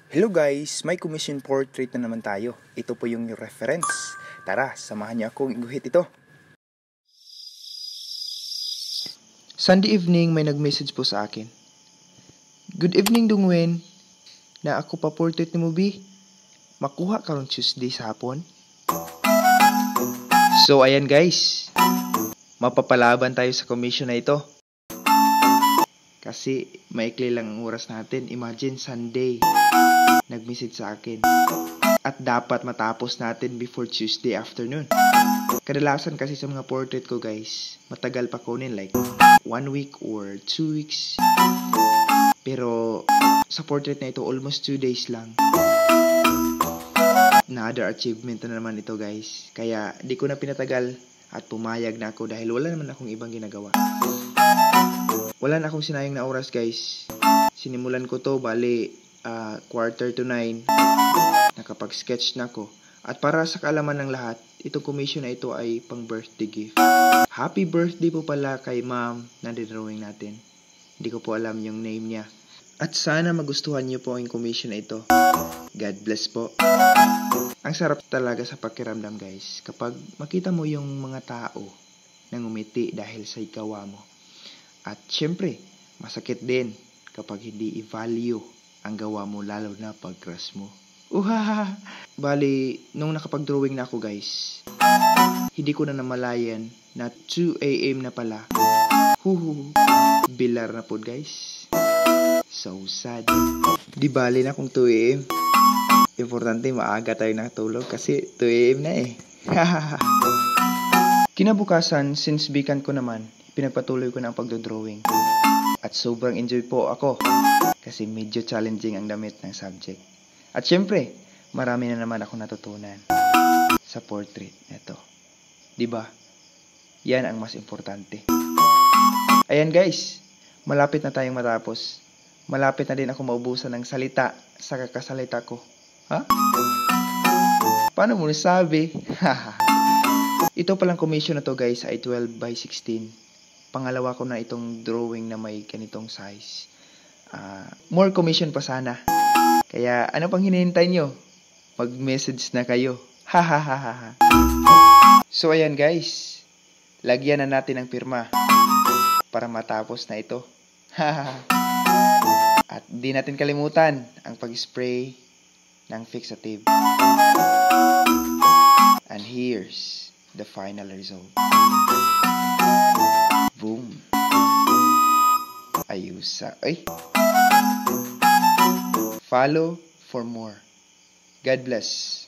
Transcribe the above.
Hello guys, may commission portrait na naman tayo. Ito po yung reference. Tara, samahan niyo akong iguhit ito. Sunday evening, may nag-message po sa akin. Good evening, Dungwen. Na ako pa portrait ni Mubi. Makuha karong Tuesday sa hapon. So ayan guys, mapapalaban tayo sa commission na ito. Kasi maikli lang ang oras natin. Imagine Sunday, nag-message sa akin. At dapat matapos natin before Tuesday afternoon. Kadalasan kasi sa mga portrait ko guys, matagal pa kunin, like 1 week or 2 weeks. Pero sa portrait na ito, almost 2 days lang. Another achievement na naman ito guys. Kaya di ko na pinatagal at pumayag na ako dahil wala naman akong ibang ginagawa. Wala na akong sinayang na oras guys. Sinimulan ko to bali 8:45. Nakapag-sketch na ako. At para sa kaalaman ng lahat, itong commission na ito ay pang birthday gift. Happy birthday po pala kay ma'am na dinrawing natin. Hindi ko po alam yung name niya. At sana magustuhan niyo po ang commission na ito. God bless po. Ang sarap talaga sa pakiramdam guys kapag makita mo yung mga tao na ngumiti dahil sa gawa mo. At syempre, masakit din kapag hindi i-value ang gawa mo lalo na pag crush mo. Uhaha! Bali, nung nakapag-drawing na ako guys, hindi ko na namalayan na 2 AM na pala. Huhu! Bilar na po guys. So sad. Di bali na kung 2 AM. Importante maaga tayo natulog kasi 2 AM na eh. Kinabukasan, since bikan ko naman, pinagpatuloy ko na ang pagdodrawing. At sobrang enjoy po ako kasi medyo challenging ang damit ng subject. At syempre, marami na naman ako natutunan sa portrait nito. Diba? Yan ang mas importante. Ayan guys, malapit na tayong matapos. Malapit na din ako maubusan ng salita sa kakasalita ko. Ha? Paano mo nasabi? Ito palang commission na to guys ay 12/16. Pangalawa ko na itong drawing na may ganitong size. More commission pa sana. Kaya ano pang hinihintay nyo? Mag-message na kayo. So ayan guys, lagyan na natin ng pirma para matapos na ito. At di natin kalimutan ang pag-spray ng fixative. And here's the final result. Boom. Ayusa. Ay. Follow for more. God bless.